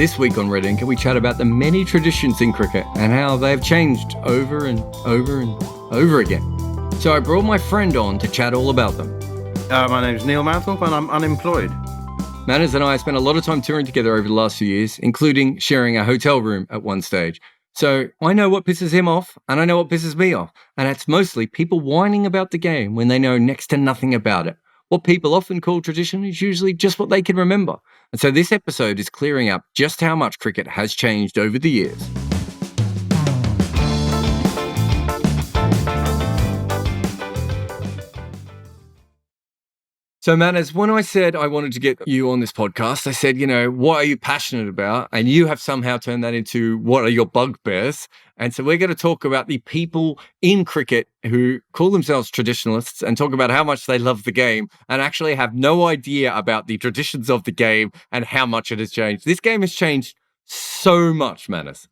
This week on Red Ink, we chat about the many traditions in cricket and how they've changed over and over and over again. So I brought my friend on to chat all about them. My name's Neil Manthorp and I'm unemployed. Manners and I spent a lot of time touring together over the last few years, including sharing a hotel room at one stage. So I know what pisses him off and I know what pisses me off. And it's mostly people whining about the game when they know next to nothing about it. What people often call tradition is usually just what they can remember. And so this episode is clearing up just how much cricket has changed over the years. So, Manners, when I said I wanted to get you on this podcast, I said, what are you passionate about? And you have somehow turned that into what are your bugbears? And so we're going to talk about the people in cricket who call themselves traditionalists and talk about how much they love the game and actually have no idea about the traditions of the game and how much it has changed. This game has changed so much, Manners.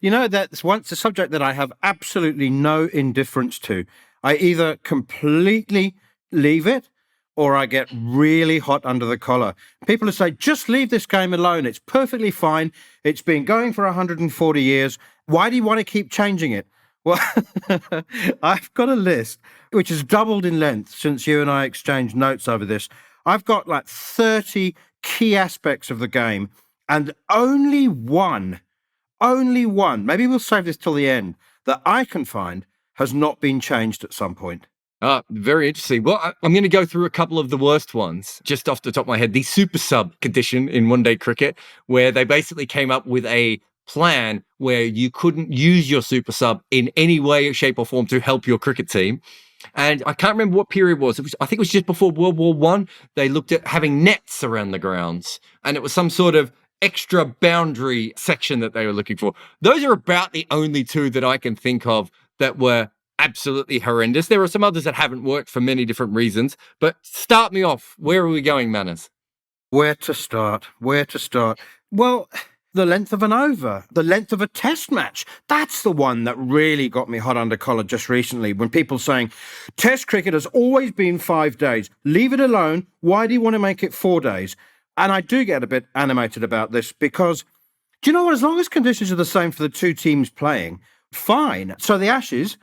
That's once a subject that I have absolutely no indifference to. I either completely leave it or I get really hot under the collar. People who say, just leave this game alone. It's perfectly fine. It's been going for 140 years. Why do you want to keep changing it? Well, I've got a list which has doubled in length since you and I exchanged notes over this. I've got like 30 key aspects of the game and only one, maybe we'll save this till the end, that I can find has not been changed at some point. Very interesting. Well, I'm going to go through a couple of the worst ones, just off the top of my head. The super sub condition in one-day cricket, where they basically came up with a plan where you couldn't use your super sub in any way, shape or form to help your cricket team. And I can't remember what period it was. I think it was just before World War I. They looked at having nets around the grounds, and it was some sort of extra boundary section that they were looking for. Those are about the only two that I can think of that were absolutely horrendous. There are some others that haven't worked for many different reasons, but start me off. Where are we going, Manners? Where to start? Well, the length of an over, the length of a test match. That's the one that really got me hot under collar just recently, when people saying, test cricket has always been 5 days. Leave it alone. Why do you want to make it 4 days? And I do get a bit animated about this because, do you know what? As long as conditions are the same for the two teams playing, fine. So the Ashes,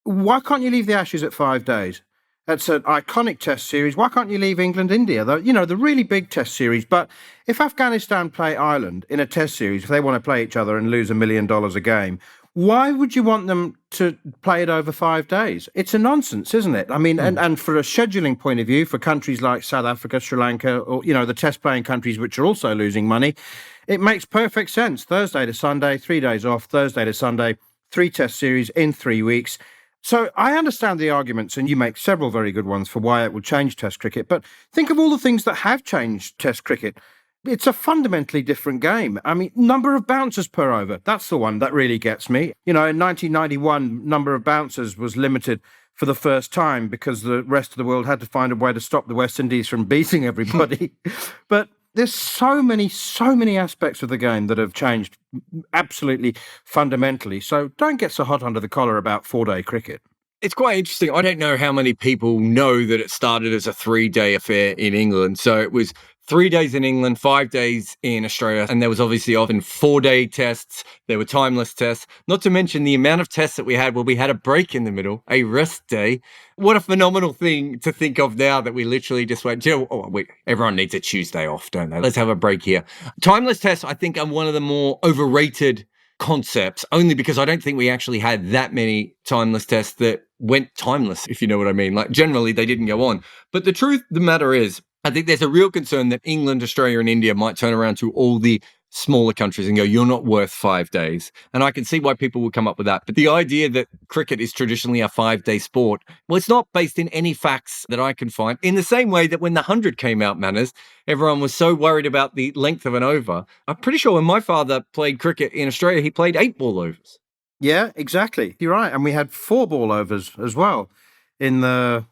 why can't you leave the Ashes at 5 days? That's an iconic test series. Why can't you leave England-India? The really big test series. But if Afghanistan play Ireland in a test series, if they want to play each other and lose $1 million a game, why would you want them to play it over 5 days? It's a nonsense, isn't it? I mean, and for a scheduling point of view, for countries like South Africa, Sri Lanka, or, the test-playing countries which are also losing money, it makes perfect sense. Thursday to Sunday, 3 days off, Thursday to Sunday, 3 test series in 3 weeks. So I understand the arguments, and you make several very good ones for why it will change Test cricket, but think of all the things that have changed Test cricket. It's a fundamentally different game. I mean, number of bouncers per over, that's the one that really gets me. In 1991, number of bouncers was limited for the first time because the rest of the world had to find a way to stop the West Indies from beating everybody. But there's so many aspects of the game that have changed absolutely fundamentally. So don't get so hot under the collar about 4-day cricket. It's quite interesting. I don't know how many people know that it started as a 3-day affair in England. So it was 3 days in England, 5 days in Australia. And there was obviously often 4-day tests. There were timeless tests. Not to mention the amount of tests that we had where we had a break in the middle, a rest day. What a phenomenal thing to think of now that we literally just went, everyone needs a Tuesday off, don't they? Let's have a break here. Timeless tests, I think, are one of the more overrated concepts, only because I don't think we actually had that many timeless tests that went timeless, if you know what I mean. Like, generally, they didn't go on. But the truth of the matter is, I think there's a real concern that England, Australia, and India might turn around to all the smaller countries and go, you're not worth 5 days. And I can see why people would come up with that. But the idea that cricket is traditionally a 5-day sport, well, it's not based in any facts that I can find. In the same way that when the 100 came out, Manners, everyone was so worried about the length of an over. I'm pretty sure when my father played cricket in Australia, he played 8-ball overs. Yeah, exactly. You're right. And we had 4-ball overs as well in the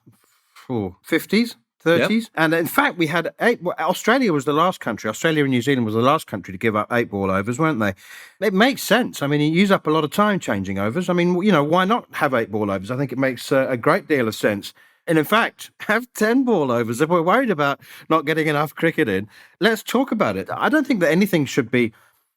50s. 30s. Yep. And in fact, we had 8. Australia was the last country. Australia and New Zealand was the last country to give up 8-ball overs, weren't they? It makes sense. I mean, you use up a lot of time changing overs. I mean, why not have 8-ball overs? I think it makes a great deal of sense. And in fact, have 10 ball overs. If we're worried about not getting enough cricket in, let's talk about it. I don't think that anything should be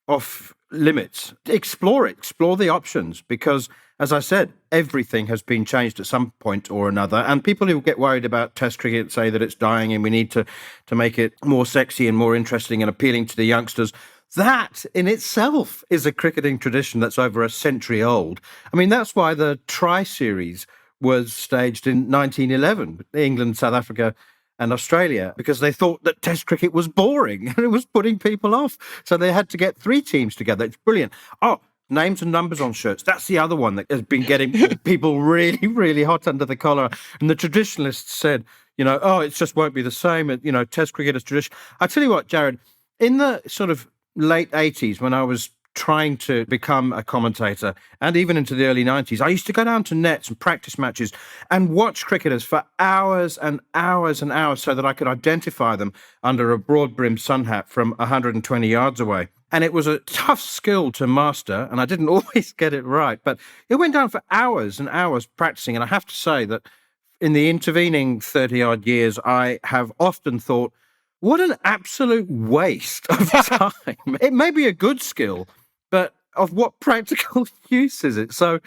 off limits. Explore it, explore the options, because, as I said, everything has been changed at some point or another. And people who get worried about Test cricket say that it's dying and we need to make it more sexy and more interesting and appealing to the youngsters. That in itself is a cricketing tradition that's over a century old. I mean, that's why the Tri-Series was staged in 1911, England, South Africa and Australia, because they thought that Test cricket was boring and it was putting people off. So they had to get 3 teams together. It's brilliant. Oh, names and numbers on shirts. That's the other one that has been getting people really, really hot under the collar. And the traditionalists said, it just won't be the same. Test cricket is tradition. I tell you what, Jarrod, in the sort of late 80s, when I was trying to become a commentator, and even into the early 90s, I used to go down to nets and practice matches and watch cricketers for hours and hours and hours so that I could identify them under a broad-brimmed sun hat from 120 yards away. And it was a tough skill to master, and I didn't always get it right, but it went down for hours and hours practicing. And I have to say that in the intervening 30-odd years, I have often thought, what an absolute waste of time. It may be a good skill, but of what practical use is it? So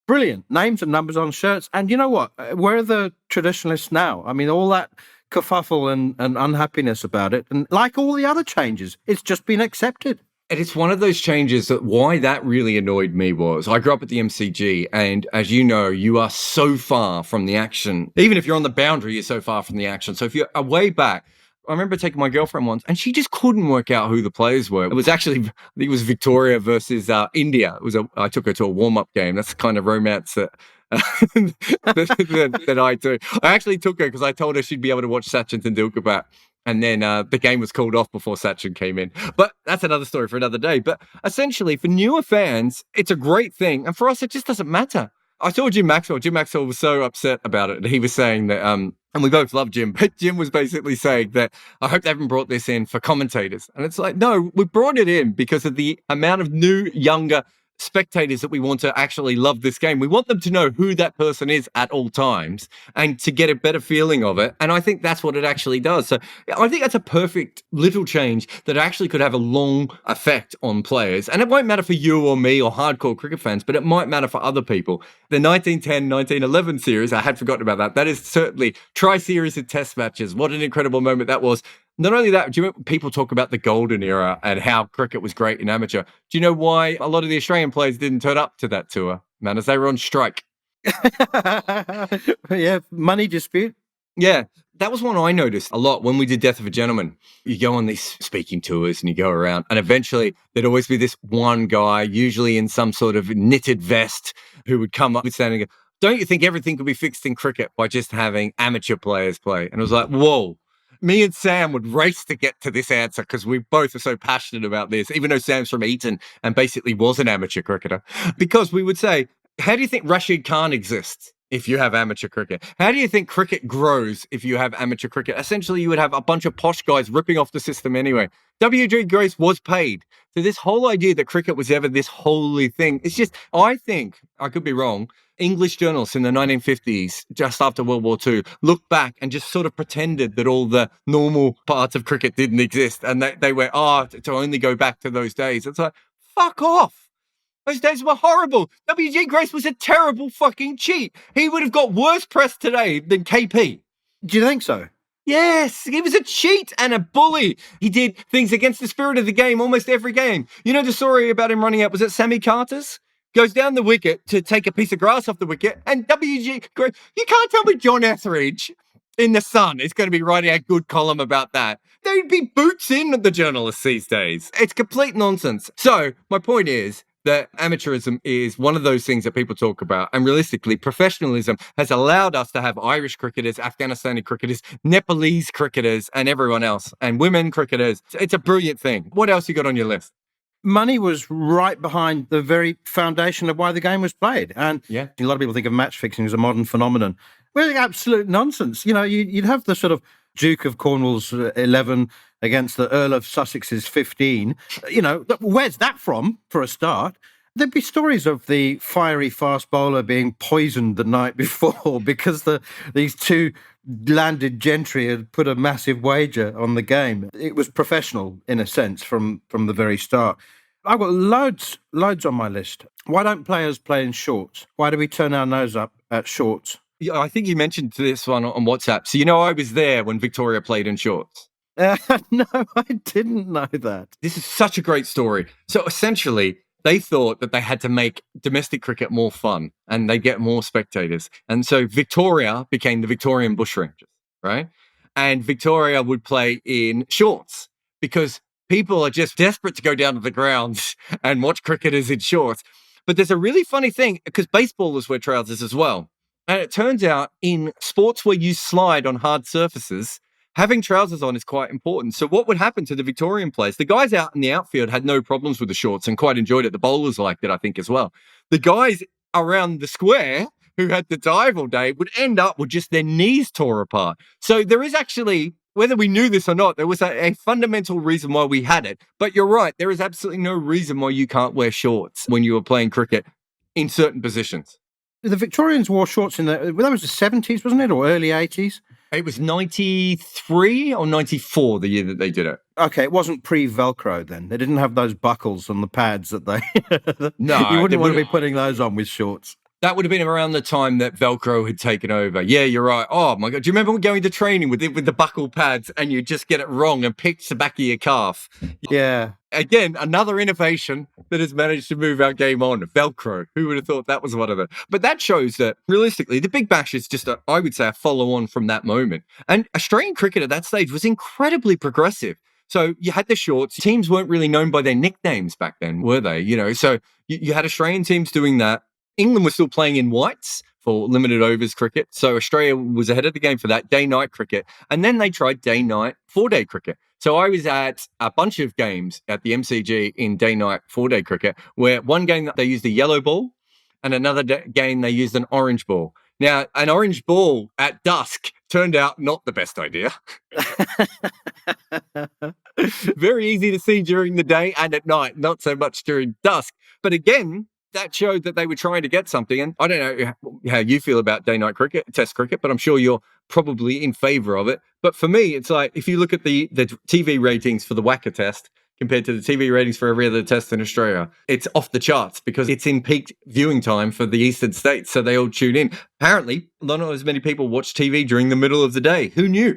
brilliant. Names and numbers on shirts. And you know what? Where are the traditionalists now? I mean, all that kerfuffle and unhappiness about it. And like all the other changes, it's just been accepted. And it's one of those changes that why that really annoyed me was I grew up at the MCG, and as you know, you are so far from the action. Even if you're on the boundary, you're so far from the action. So if you're way back, I remember taking my girlfriend once and she just couldn't work out who the players were. It was actually, I think it was Victoria versus India. I took her to a warm-up game. That's the kind of romance that that I do. I actually took her because I told her she'd be able to watch Sachin Tendulkar bat. And then the game was called off before Sachin came in. But that's another story for another day. But essentially, for newer fans, it's a great thing. And for us, it just doesn't matter. I saw Jim Maxwell. Jim Maxwell was so upset about it. And he was saying that, and we both love Jim, but Jim was basically saying that, I hope they haven't brought this in for commentators. And it's like, no, we brought it in because of the amount of new, younger spectators that we want to actually love this game. We want them to know who that person is at all times and to get a better feeling of it. And I think that's what it actually does. So I think that's a perfect little change that actually could have a long effect on players. And it won't matter for you or me or hardcore cricket fans, but it might matter for other people. The 1910, 1911 series, I had forgotten about that. That is certainly Tri-Series of Test matches. What an incredible moment that was. Not only that, do you remember people talk about the golden era and how cricket was great in amateur? Do you know why a lot of the Australian players didn't turn up to that tour? Man, as they were on strike. Yeah, money dispute. Yeah, that was one I noticed a lot when we did Death of a Gentleman. You go on these speaking tours and you go around, and eventually there'd always be this one guy, usually in some sort of knitted vest, who would come up with saying, and go, don't you think everything could be fixed in cricket by just having amateur players play? And it was like, whoa. Me and Sam would race to get to this answer because we both are so passionate about this, even though Sam's from Eton and basically was an amateur cricketer. Because we would say, how do you think Rashid Khan exists if you have amateur cricket? How do you think cricket grows if you have amateur cricket? Essentially, you would have a bunch of posh guys ripping off the system anyway. W.G. Grace was paid. So this whole idea that cricket was ever this holy thing, it's just, I think, I could be wrong, English journalists in the 1950s, just after World War II, looked back and just sort of pretended that all the normal parts of cricket didn't exist. And they went, to only go back to those days. It's like, fuck off. Those days were horrible. W.G. Grace was a terrible fucking cheat. He would have got worse press today than KP. Do you think so? Yes, he was a cheat and a bully. He did things against the spirit of the game almost every game. You know the story about him running out, was it Sammy Carter's? Goes down the wicket to take a piece of grass off the wicket, and W.G. Grace, you can't tell me John Etheridge in The Sun is going to be writing a good column about that. They'd be boots in at the journalists these days. It's complete nonsense. So my point is that amateurism is one of those things that people talk about. And realistically, professionalism has allowed us to have Irish cricketers, Afghanistani cricketers, Nepalese cricketers, and everyone else, and women cricketers. It's a brilliant thing. What else you got on your list? Money was right behind the very foundation of why the game was played. And yeah, a lot of people think of match fixing as a modern phenomenon. Well, absolute nonsense. You know, you'd have the sort of Duke of Cornwall's 11 against the Earl of Sussex's 15. You know, where's that from, for a start? There'd be stories of the fiery fast bowler being poisoned the night before because these two landed gentry had put a massive wager on the game. It was professional, in a sense, from the very start. I've got loads on my list. Why don't players play in shorts? Why do we turn our nose up at shorts? Yeah, I think you mentioned this one on WhatsApp. So, I was there when Victoria played in shorts. No, I didn't know that. This is such a great story. So essentially, they thought that they had to make domestic cricket more fun and they get more spectators. And so Victoria became the Victorian Bushrangers, right? And Victoria would play in shorts because people are just desperate to go down to the grounds and watch cricketers in shorts. But there's a really funny thing because baseballers wear trousers as well. And it turns out in sports where you slide on hard surfaces, having trousers on is quite important. So what would happen to the Victorian players? The guys out in the outfield had no problems with the shorts and quite enjoyed it. The bowlers liked it, I think, as well. The guys around the square who had to dive all day would end up with just their knees tore apart. So there is actually, whether we knew this or not, there was a fundamental reason why we had it. But you're right, there is absolutely no reason why you can't wear shorts when you were playing cricket in certain positions. The Victorians wore shorts that was the 70s, wasn't it, or early 80s? It was 93 or 94 the year that they did it. Okay, it wasn't pre-Velcro then. They didn't have those buckles on the pads that they... No. You wouldn't want to be putting those on with shorts. That would have been around the time that Velcro had taken over. Yeah, you're right. Oh, my God. Do you remember going to training with the buckle pads and you just get it wrong and pinch the back of your calf? Yeah. Again, another innovation that has managed to move our game on. Velcro. Who would have thought that was one of them? But that shows that, realistically, the Big Bash is just, I would say, a follow-on from that moment. And Australian cricket at that stage was incredibly progressive. So you had the shorts. Teams weren't really known by their nicknames back then, were they? So you had Australian teams doing that. England was still playing in whites for limited overs cricket. So Australia was ahead of the game for that day-night cricket. And then they tried day-night 4-day cricket. So I was at a bunch of games at the MCG in day-night 4-day cricket, where one game they used a yellow ball and another game they used an orange ball. Now, an orange ball at dusk turned out not the best idea. Very easy to see during the day and at night, not so much during dusk. But again, that showed that they were trying to get something. And I don't know how you feel about day-night cricket, test cricket, but I'm sure you're probably in favour of it. But for me, it's like, if you look at the TV ratings for the WACA test compared to the TV ratings for every other test in Australia, it's off the charts because it's in peak viewing time for the eastern states. So they all tune in. Apparently, not as many people watch TV during the middle of the day. Who knew?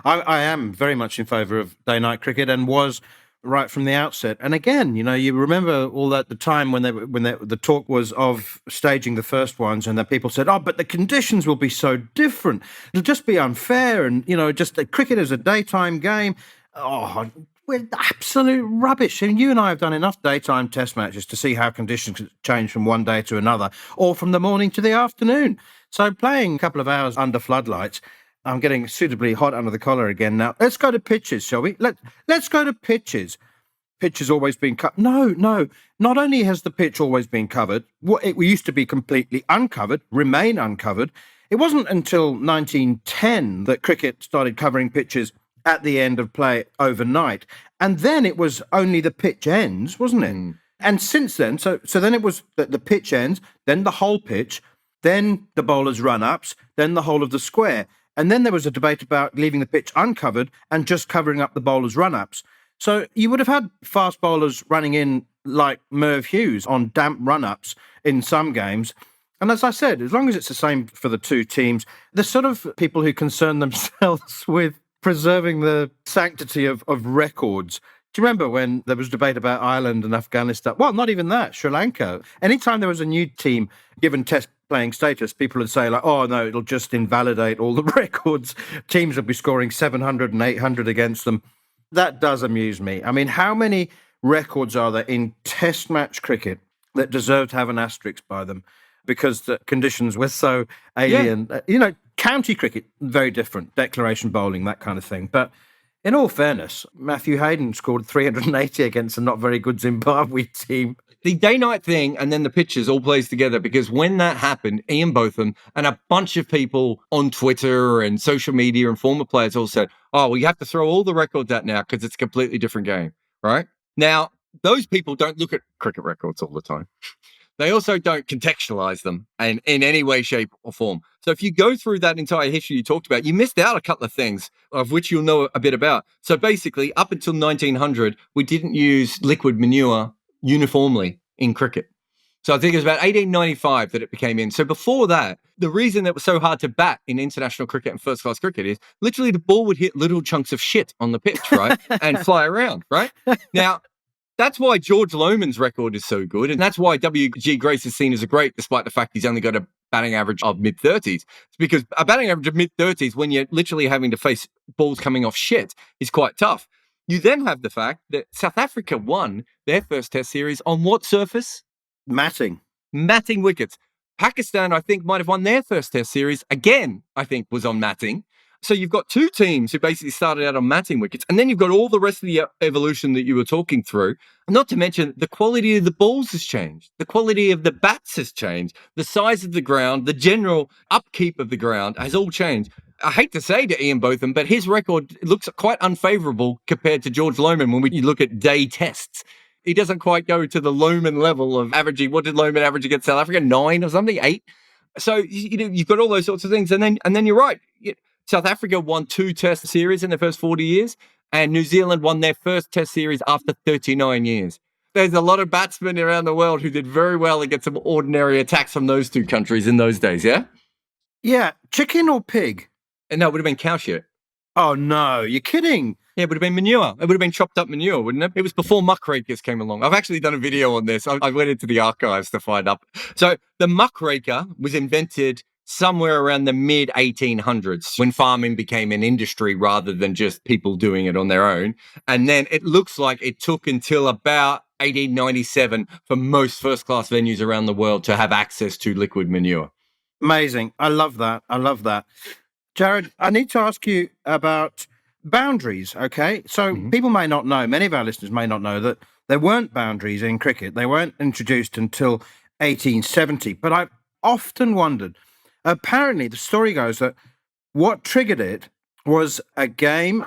I am very much in favour of day-night cricket and was right from the outset. And again, you remember all that the time when the talk was of staging the first ones, and that people said, "Oh, but the conditions will be so different. It'll just be unfair." And just the cricket is a daytime game. Oh, we're absolute rubbish. And you and I have done enough daytime test matches to see how conditions change from one day to another, or from the morning to the afternoon. So playing a couple of hours under floodlights. I'm getting suitably hot under the collar again now. Let's go to pitches, shall we? Let's go to pitches. Pitch has always been cut. No. Not only has the pitch always been covered, it used to be completely uncovered, remain uncovered. It wasn't until 1910 that cricket started covering pitches at the end of play overnight. And then it was only the pitch ends, wasn't it? Mm. And since then, so then it was the pitch ends, then the whole pitch, then the bowler's run-ups, then the whole of the square. And then there was a debate about leaving the pitch uncovered and just covering up the bowler's run-ups. So you would have had fast bowlers running in like Merv Hughes on damp run-ups in some games. And as I said, as long as it's the same for the two teams, the sort of people who concern themselves with preserving the sanctity of records. Do you remember when there was debate about Ireland and Afghanistan? Well, not even that, Sri Lanka. Anytime there was a new team given test playing status, people would say, like, "Oh, no, it'll just invalidate all the records. Teams will be scoring 700 and 800 against them." That does amuse me. I mean, how many records are there in test match cricket that deserve to have an asterisk by them because the conditions were so alien? Yeah. County cricket, very different, declaration bowling, that kind of thing. But in all fairness, Matthew Hayden scored 380 against a not very good Zimbabwe team. The day-night thing and then the pitches all plays together because when that happened, Ian Botham and a bunch of people on Twitter and social media and former players all said, "Oh, well, you have to throw all the records out now because it's a completely different game," right? Now, those people don't look at cricket records all the time. They also don't contextualize them in any way, shape, or form. So if you go through that entire history you talked about, you missed out a couple of things of which you'll know a bit about. So basically, up until 1900, we didn't use liquid manure uniformly in cricket. So I think it was about 1895 that it became in. So before that, the reason that was so hard to bat in international cricket and first-class cricket is literally the ball would hit little chunks of shit on the pitch, right? And fly around, right? Now, that's why George Lohmann's record is so good. And that's why W.G. Grace is seen as a great, despite the fact he's only got a batting average of mid-30s. It's because a batting average of mid-30s, when you're literally having to face balls coming off shit, is quite tough. You then have the fact that South Africa won their first Test series on what surface? Matting wickets. Pakistan, I think, might have won their first Test series. Again, I think, was on matting. So you've got two teams who basically started out on matting wickets, and then you've got all the rest of the evolution that you were talking through. Not to mention the quality of the balls has changed. The quality of the bats has changed. The size of the ground, the general upkeep of the ground has all changed. I hate to say to Ian Botham, but his record looks quite unfavourable compared to George Lohmann when you look at day tests. He doesn't quite go to the Lohmann level of averaging. What did Lohmann average against South Africa? 9 or something? 8? So you've got all those sorts of things. And then you're right. South Africa won 2 Test series in the first 40 years, and New Zealand won their first Test series after 39 years. There's a lot of batsmen around the world who did very well against some ordinary attacks from those two countries in those days, yeah? Yeah. Chicken or pig? No, it would have been cow shit. Oh, no. You're kidding. Yeah, it would have been manure. It would have been chopped up manure, wouldn't it? It was before muckrakers came along. I've actually done a video on this. I went into the archives to find out. So the muckraker was invented somewhere around the mid-1800s when farming became an industry rather than just people doing it on their own. And then it looks like it took until about 1897 for most first-class venues around the world to have access to liquid manure. Amazing. I love that. Jarrod, I need to ask you about boundaries, okay? So people may not know, many of our listeners may not know that there weren't boundaries in cricket. They weren't introduced until 1870. But I've often wondered, apparently the story goes that what triggered it was a game,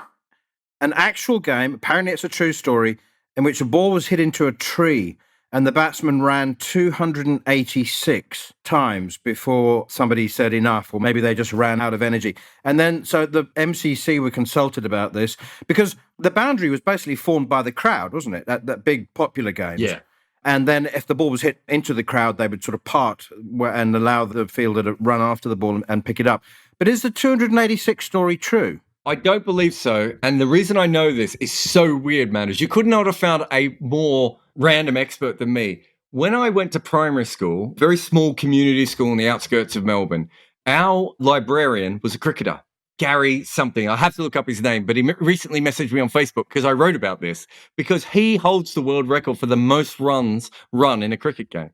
an actual game, apparently it's a true story, in which a ball was hit into a tree and the batsman ran 286 times before somebody said enough, or maybe they just ran out of energy. And then, so the MCC were consulted about this because the boundary was basically formed by the crowd, wasn't it? That big popular games. Yeah. And then if the ball was hit into the crowd, they would sort of part and allow the fielder to run after the ball and pick it up. But is the 286 story true? I don't believe so. And the reason I know this is so weird, man, is you could not have found a more random expert than me. When I went to primary school, very small community school on the outskirts of Melbourne, our librarian was a cricketer, Gary something. I have to look up his name, but he recently messaged me on Facebook because I wrote about this, because he holds the world record for the most runs run in a cricket game.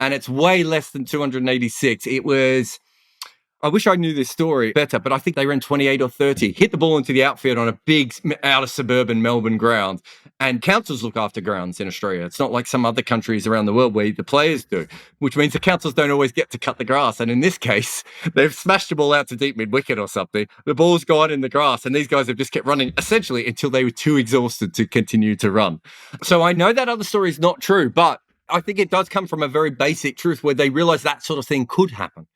And it's way less than 286. It was... I wish I knew this story better, but I think they ran 28 or 30, hit the ball into the outfield on a big outer suburban Melbourne ground. And councils look after grounds in Australia. It's not like some other countries around the world where the players do, which means the councils don't always get to cut the grass. And in this case, they've smashed the ball out to deep mid-wicket or something. The ball's gone in the grass, and these guys have just kept running essentially until they were too exhausted to continue to run. So I know that other story is not true, but I think it does come from a very basic truth where they realize that sort of thing could happen.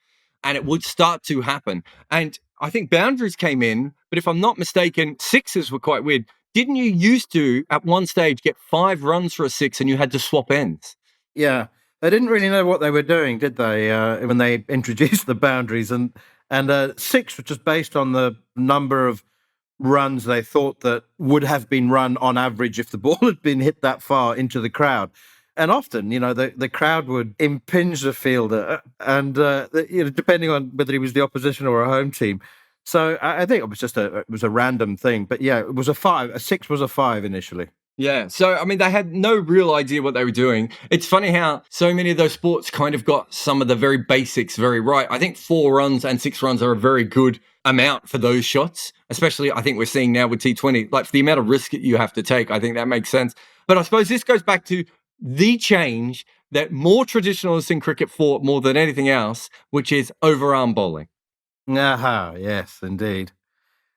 And it would start to happen. And I think boundaries came in, but if I'm not mistaken, sixes were quite weird. Didn't you used to, at one stage, get 5 runs for a 6 and you had to swap ends? Yeah. They didn't really know what they were doing, did they, when they introduced the boundaries? And 6 was just based on the number of runs they thought that would have been run on average if the ball had been hit that far into the crowd. And often, the crowd would impinge the fielder, and depending on whether he was the opposition or a home team. So I think it was just it was a random thing. But yeah, it was a 5. A 6 was a 5 initially. Yeah. So, I mean, they had no real idea what they were doing. It's funny how so many of those sports kind of got some of the very basics very right. I think 4 runs and 6 runs are a very good amount for those shots, especially I think we're seeing now with T20, like for the amount of risk that you have to take. I think that makes sense. But I suppose this goes back to the change that more traditionalists in cricket fought more than anything else, which is overarm bowling. Aha, yes, indeed.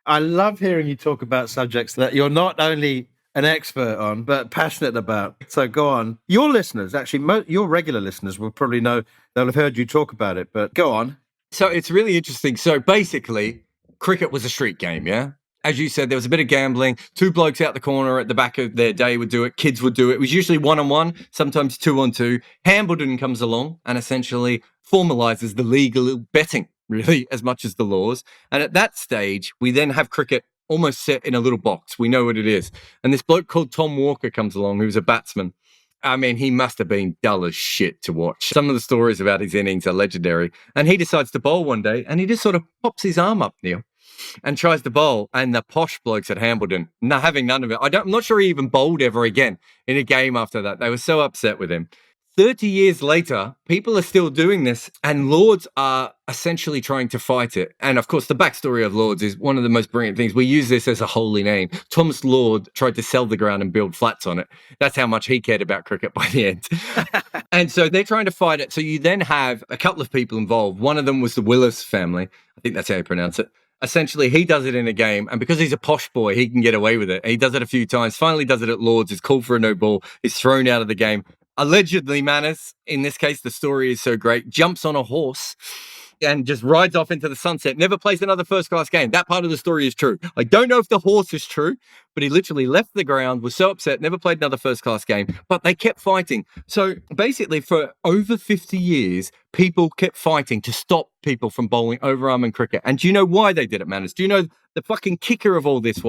I love hearing you talk about subjects that you're not only an expert on, but passionate about. So go on. Your listeners, actually, your regular listeners will probably know, they'll have heard you talk about it, but go on. So it's really interesting. So basically, cricket was a street game, yeah? As you said, there was a bit of gambling. Two blokes out the corner at the back of their day would do it. Kids would do it. It was usually 1-on-1, sometimes 2-on-2. Hambledon comes along and essentially formalizes the legal betting, really, as much as the laws. And at that stage, we then have cricket almost set in a little box. We know what it is. And this bloke called Tom Walker comes along, who's a batsman. I mean, he must have been dull as shit to watch. Some of the stories about his innings are legendary. And he decides to bowl one day and he just sort of pops his arm up, Neil, and tries to bowl. And the posh blokes at Hambledon, having none of it. I'm not sure he even bowled ever again in a game after that. They were so upset with him. 30 years later, people are still doing this, and Lords are essentially trying to fight it. And of course, the backstory of Lords is one of the most brilliant things. We use this as a holy name. Thomas Lord tried to sell the ground and build flats on it. That's how much he cared about cricket by the end. And so they're trying to fight it. So you then have a couple of people involved. One of them was the Willis family. I think that's how you pronounce it. Essentially, he does it in a game, and because he's a posh boy, he can get away with it. He does it a few times, finally does it at Lords, is called for a no ball, is thrown out of the game. Allegedly, Manners, in this case, the story is so great, jumps on a horse and just rides off into the sunset, never plays another first-class game. That part of the story is true. I don't know if the horse is true, but he literally left the ground, was so upset, never played another first-class game, but they kept fighting. So basically, for over 50 years, people kept fighting to stop people from bowling overarm in cricket. And do you know why they did it, Manners? Do you know the fucking kicker of all this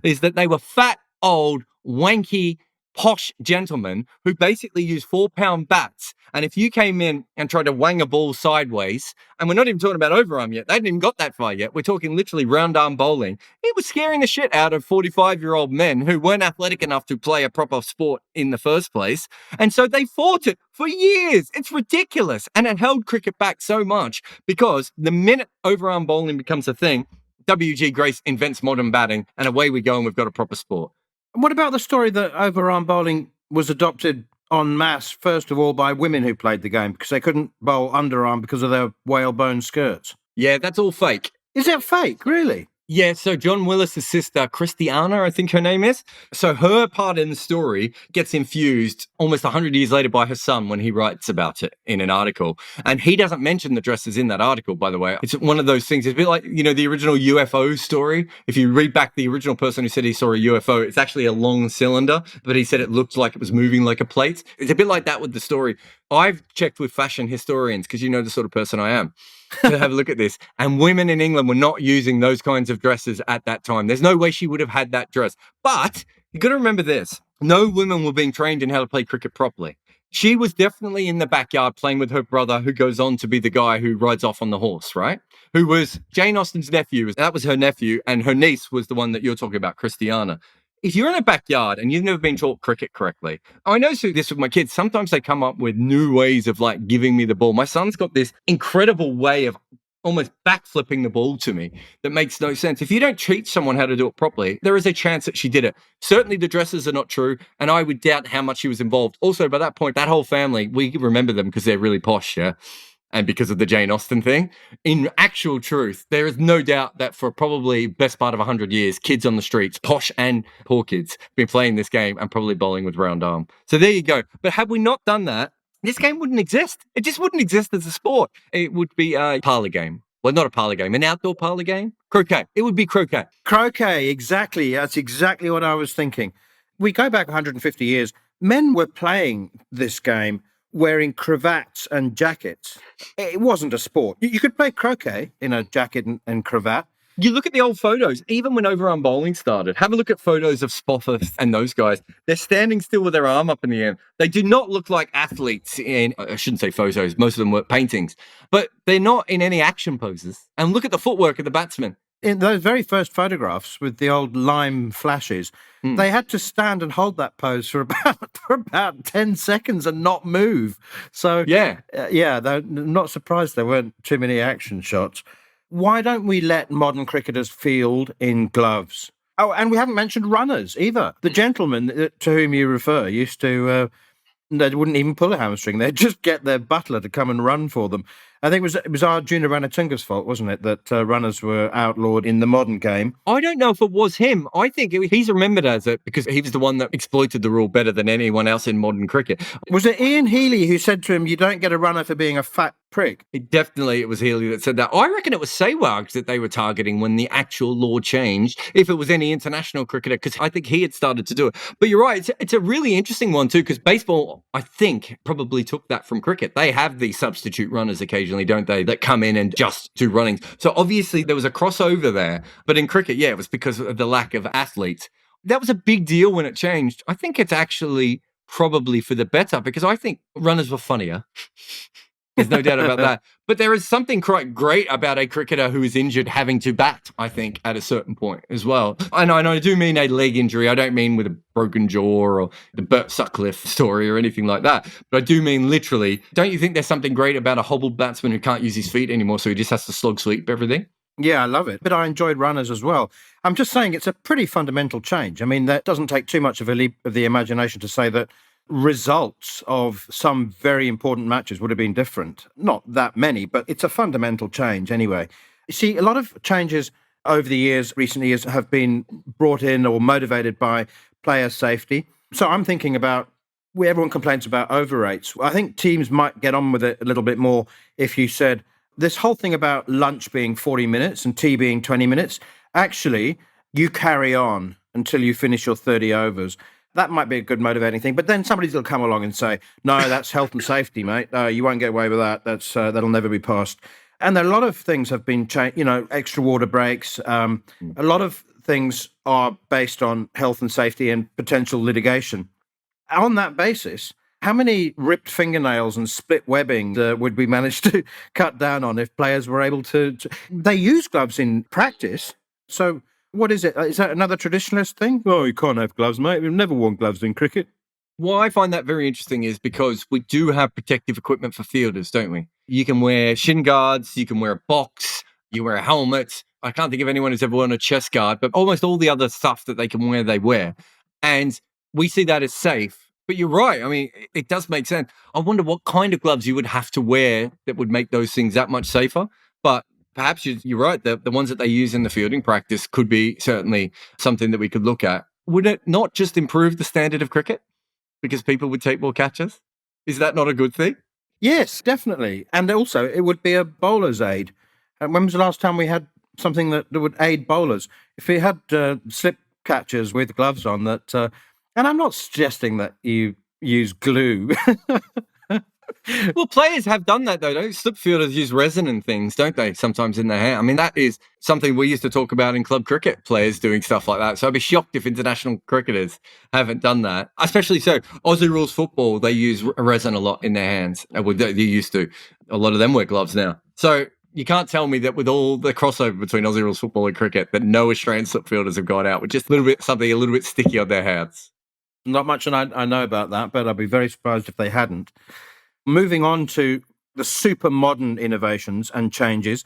is that they were fat, old, wanky, posh gentlemen who basically used 4-pound bats. And if you came in and tried to wang a ball sideways, and we're not even talking about overarm yet, they hadn't even got that far yet. We're talking literally round arm bowling. It was scaring the shit out of 45-year-old men who weren't athletic enough to play a proper sport in the first place. And so they fought it for years. It's ridiculous. And it held cricket back so much because the minute overarm bowling becomes a thing, W.G. Grace invents modern batting, and away we go, and we've got a proper sport. What about the story that overarm bowling was adopted en masse, first of all, by women who played the game because they couldn't bowl underarm because of their whalebone skirts? Yeah, that's all fake. Is it fake, really? Yeah, so John Willis's sister, Christiana, I think her name is. So her part in the story gets infused almost 100 years later by her son when he writes about it in an article. And he doesn't mention the dresses in that article, by the way. It's one of those things. It's a bit like, the original UFO story. If you read back the original person who said he saw a UFO, it's actually a long cylinder, but he said it looked like it was moving like a plate. It's a bit like that with the story. I've checked with fashion historians because you know the sort of person I am. To have a look at this. And women in England were not using those kinds of dresses at that time. There's no way she would have had that dress. But you've got to remember this. No women were being trained in how to play cricket properly. She was definitely in the backyard playing with her brother, who goes on to be the guy who rides off on the horse, right? Who was Jane Austen's nephew. That was her nephew. And her niece was the one that you're talking about, Christiana. If you're in a backyard and you've never been taught cricket correctly, I know this with my kids. Sometimes they come up with new ways of giving me the ball. My son's got this incredible way of almost backflipping the ball to me that makes no sense. If you don't teach someone how to do it properly, there is a chance that she did it. Certainly the dresses are not true, and I would doubt how much she was involved. Also, by that point, that whole family, we remember them because they're really posh, yeah? And because of the Jane Austen thing. In actual truth, there is no doubt that for probably best part of 100 years, kids on the streets, posh and poor kids, been playing this game and probably bowling with round arm. So there you go. But had we not done that, this game wouldn't exist. It just wouldn't exist as a sport. It would be a parlour game. Well, not a parlour game, an outdoor parlour game. Croquet. It would be croquet. Croquet, exactly. That's exactly what I was thinking. We go back 150 years. Men were playing this game wearing cravats and jackets. It wasn't a sport. You could play croquet in a jacket and cravat. You look at the old photos, even when overarm bowling started, have a look at photos of Spofford and those guys. They're standing still with their arm up in the air. They do not look like athletes I shouldn't say photos, most of them were paintings, but they're not in any action poses. And look at the footwork of the batsmen. In those very first photographs with the old lime flashes, they had to stand and hold that pose for about 10 seconds and not move. So, they're not surprised there weren't too many action shots. Why don't we let modern cricketers field in gloves? Oh, and we haven't mentioned runners either. The gentleman to whom you refer used to, they wouldn't even pull a hamstring. They'd just get their butler to come and run for them. I think it was Arjuna Ranatunga's fault, wasn't it, that runners were outlawed in the modern game? I don't know if it was him. I think he's remembered as it because he was the one that exploited the rule better than anyone else in modern cricket. Was it Ian Healy who said to him, "You don't get a runner for being a fat prick"? It was Healy that said that. I reckon it was Sehwag that they were targeting when the actual law changed, if it was any international cricketer, because I think he had started to do it. But you're right, it's a really interesting one too, because baseball, I think, probably took that from cricket. They have these substitute runners occasionally, don't they, that come in and just do runnings. So obviously there was a crossover there. But in cricket, yeah, it was because of the lack of athletes. That was a big deal when it changed. I think it's actually probably for the better, because I think runners were funnier. There's no doubt about that. But there is something quite great about a cricketer who is injured having to bat, I think, at a certain point as well. And I do mean a leg injury. I don't mean with a broken jaw or the Bert Sutcliffe story or anything like that. But I do mean literally. Don't you think there's something great about a hobbled batsman who can't use his feet anymore, so he just has to slog sweep everything? Yeah, I love it. But I enjoyed runners as well. I'm just saying it's a pretty fundamental change. I mean, that doesn't take too much of a leap of the imagination to say that results of some very important matches would have been different. Not that many, but it's a fundamental change anyway. You see, a lot of changes over the years, recent years, have been brought in or motivated by player safety. So I'm thinking about where everyone complains about overrates. I think teams might get on with it a little bit more if you said this whole thing about lunch being 40 minutes and tea being 20 minutes, actually, you carry on until you finish your 30 overs. That might be a good motivating thing. But then somebody's going to come along and say, no, that's health and safety, mate. You won't get away with that. That'll never be passed. And a lot of things have been changed, extra water breaks. A lot of things are based on health and safety and potential litigation. On that basis, how many ripped fingernails and split webbing would we manage to cut down on if players were able to... They use gloves in practice, so... What is it? Is that another traditionalist thing? Oh, you can't have gloves, mate. We've never worn gloves in cricket. Why I find that very interesting is because we do have protective equipment for fielders, don't we? You can wear shin guards, you can wear a box, you wear a helmet. I can't think of anyone who's ever worn a chest guard, but almost all the other stuff that they can wear, they wear. And we see that as safe. But you're right. I mean, it does make sense. I wonder what kind of gloves you would have to wear that would make those things that much safer. But perhaps you're right. The ones that they use in the fielding practice could be certainly something that we could look at. Would it not just improve the standard of cricket because people would take more catches? Is that not a good thing? Yes, definitely. And also, it would be a bowler's aid. When was the last time we had something that would aid bowlers? If we had slip catchers with gloves on that... and I'm not suggesting that you use glue... Well, players have done that, though. Slip fielders use resin and things, don't they, sometimes in their hair? I mean, that is something we used to talk about in club cricket, players doing stuff like that. So I'd be shocked if international cricketers haven't done that. Especially so, Aussie rules football, they use resin a lot in their hands. They used to. A lot of them wear gloves now. So you can't tell me that with all the crossover between Aussie rules football and cricket, that no Australian slip fielders have gone out with just something a little bit sticky on their hands. Not much I know about that, but I'd be very surprised if they hadn't. Moving on to the super modern innovations and changes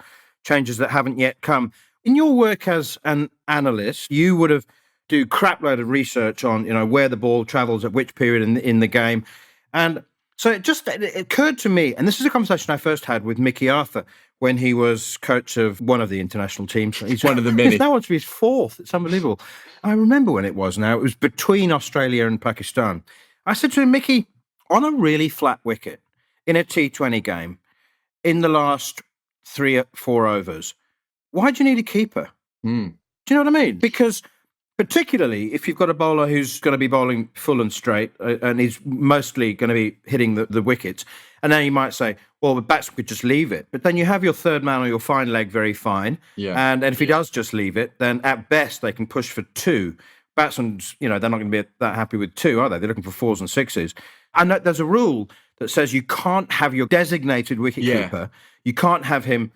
that haven't yet come. In your work as an analyst, you would have do crapload of research on, where the ball travels at which period in the game. And so it occurred to me, and this is a conversation I first had with Mickey Arthur when he was coach of one of the international teams. He's one of the many. He's now on to his fourth. It's unbelievable. I remember when it was now. It was between Australia and Pakistan. I said to him, Mickey, on a really flat wicket, in a T20 game, in the last 3 or 4 overs, why do you need a keeper? Do you know what I mean? Because particularly if you've got a bowler who's going to be bowling full and straight and he's mostly going to be hitting the wickets, and then you might say, well, the batsman could just leave it. But then you have your third man or your fine leg very fine. Yeah. And if he does just leave it, then at best they can push for 2. Batsmen, they're not going to be that happy with 2, are they? They're looking for 4s and 6s. And there's a rule that says you can't have your designated wicketkeeper. You can't have him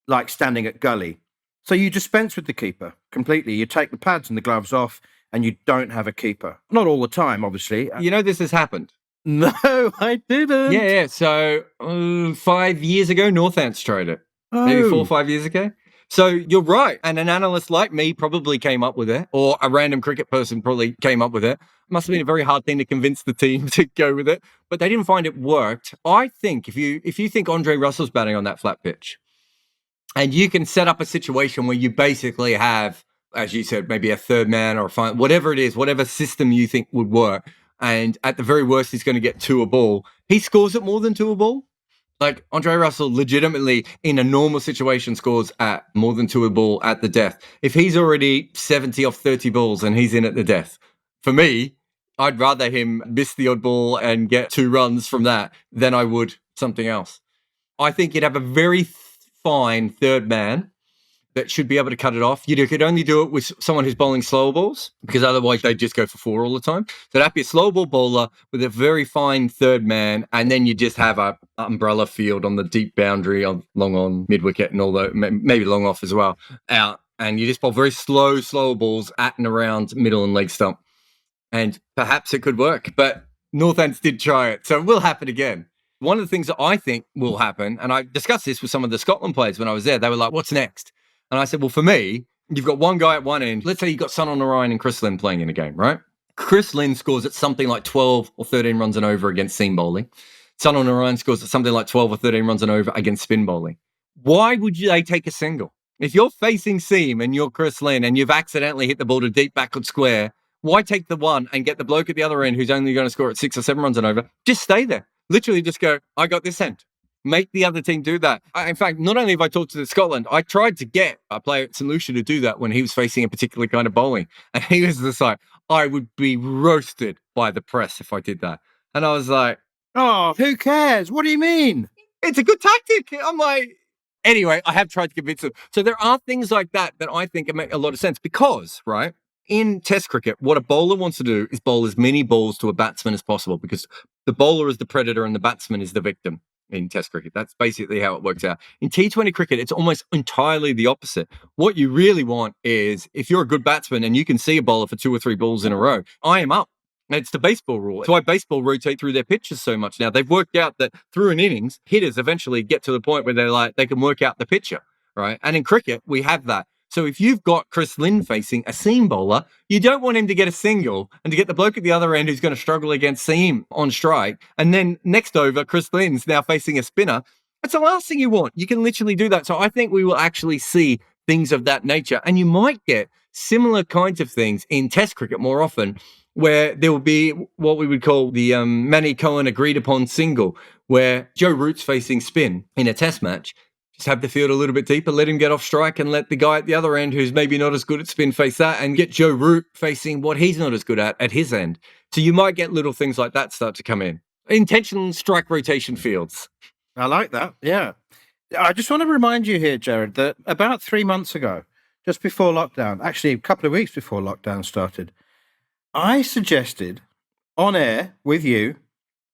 like standing at gully. So you dispense with the keeper completely. You take the pads and the gloves off and you don't have a keeper. Not all the time, obviously. This has happened. No, I didn't. Yeah. So 5 years ago, Northants tried it. Maybe 4 or 5 years ago. So you're right. And an analyst like me probably came up with it, or a random cricket person probably came up with it. Must have been a very hard thing to convince the team to go with it, but they didn't find it worked. I think if you think Andre Russell's batting on that flat pitch, and you can set up a situation where you basically have, as you said, maybe a third man or a final, whatever it is, whatever system you think would work. And at the very worst, he's going to get 2 a ball. He scores at more than 2 a ball. Like Andre Russell legitimately in a normal situation scores at more than 2 a ball at the death. If he's already 70 off 30 balls and he's in at the death, for me, I'd rather him miss the odd ball and get 2 runs from that than I would something else. I think you'd have a very fine third man that should be able to cut it off. You could only do it with someone who's bowling slow balls, because otherwise they'd just go for 4 all the time. So that'd be a slow ball bowler with a very fine third man, and then you just have a umbrella field on the deep boundary, on long on, mid wicket, and all that, maybe long off as well, out. And you just bowl very slow balls at and around middle and leg stump. And perhaps it could work, but Northants did try it, so it will happen again. One of the things that I think will happen, and I discussed this with some of the Scotland players when I was there, they were like, what's next? And I said, well, for me, you've got one guy at one end. Let's say you've got Sunil Narayan and Chris Lynn playing in a game, right? Chris Lynn scores at something like 12 or 13 runs and over against seam bowling. Sunil Narayan scores at something like 12 or 13 runs and over against spin bowling. Why would they take a single? If you're facing seam and you're Chris Lynn and you've accidentally hit the ball to deep backward square, why take the one and get the bloke at the other end who's only going to score at 6 or 7 runs and over? Just stay there. Literally just go, I got this end. Make the other team do that. In fact, not only have I talked to Scotland, I tried to get a player at St. Lucia to do that when he was facing a particular kind of bowling. And he was just like, I would be roasted by the press if I did that. And I was like, oh, who cares? What do you mean? It's a good tactic. I'm like, anyway, I have tried to convince them. So there are things like that I think make a lot of sense because, right, in Test cricket, what a bowler wants to do is bowl as many balls to a batsman as possible because the bowler is the predator and the batsman is the victim in Test cricket. That's basically how it works out. In T20 cricket, it's almost entirely the opposite. What you really want is if you're a good batsman and you can see a bowler for 2 or 3 balls in a row, I am up. It's the baseball rule. It's why baseball rotate through their pitches so much now. They've worked out that through an innings, hitters eventually get to the point where they're like, they can work out the pitcher, right? And in cricket, we have that. So if you've got Chris Lynn facing a seam bowler, you don't want him to get a single and to get the bloke at the other end who's going to struggle against seam on strike. And then next over, Chris Lynn's now facing a spinner. That's the last thing you want. You can literally do that. So I think we will actually see things of that nature. And you might get similar kinds of things in Test cricket more often, where there will be what we would call the Manny Cohen agreed upon single, where Joe Root's facing spin in a Test match. Just have the field a little bit deeper, let him get off strike and let the guy at the other end who's maybe not as good at spin face that and get Joe Root facing what he's not as good at his end. So you might get little things like that start to come in. Intentional strike rotation fields. I like that, yeah. I just want to remind you here, Jarrod, that about 3 months ago, just before lockdown, actually a couple of weeks before lockdown started, I suggested on air with you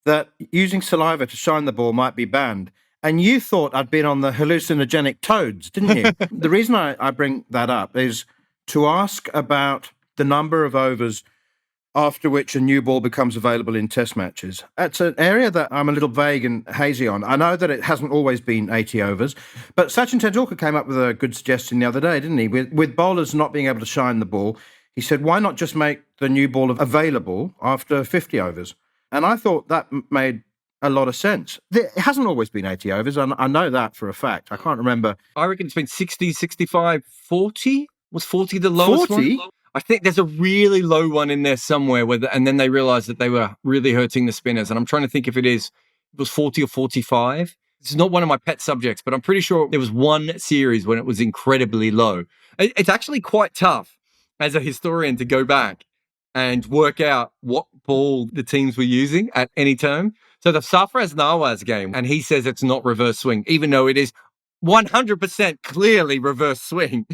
that using saliva to shine the ball might be banned. And you thought I'd been on the hallucinogenic toads, didn't you? The reason I bring that up is to ask about the number of overs after which a new ball becomes available in Test matches. It's an area that I'm a little vague and hazy on. I know that it hasn't always been 80 overs, but Sachin Tendulkar came up with a good suggestion the other day, didn't he? With bowlers not being able to shine the ball, he said, why not just make the new ball available after 50 overs? And I thought that made a lot of sense. It hasn't always been 80 overs. I know that for a fact. I can't remember. I reckon it's been 60, 65, 40? Was 40 the lowest 40? one? I think there's a really low one in there somewhere, and then they realized that they were really hurting the spinners. And I'm trying to think if it was 40 or 45. It's not one of my pet subjects, but I'm pretty sure there was one series when it was incredibly low. It's actually quite tough as a historian to go back and work out what ball the teams were using at any time. So the Sarfraz Nawaz game, and he says it's not reverse swing, even though it is 100% clearly reverse swing.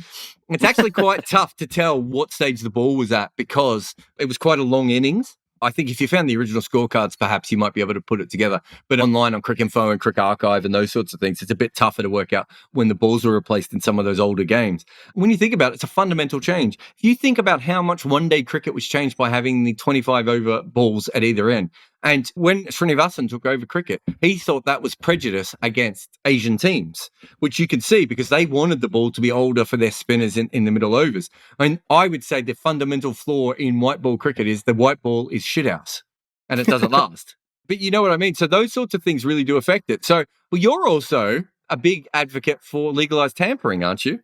It's actually quite tough to tell what stage the ball was at because it was quite a long innings. I think if you found the original scorecards, perhaps you might be able to put it together. But online on Cricinfo and Crick Archive and those sorts of things, it's a bit tougher to work out when the balls were replaced in some of those older games. When you think about it, it's a fundamental change. If you think about how much one-day cricket was changed by having the 25 over balls at either end, And when Srinivasan took over cricket, he thought that was prejudice against Asian teams, which you can see because they wanted the ball to be older for their spinners in the middle overs. I mean, I would say the fundamental flaw in white ball cricket is the white ball is shithouse and it doesn't last. But you know what I mean? So those sorts of things really do affect it. So, well, you're also a big advocate for legalized tampering, aren't you?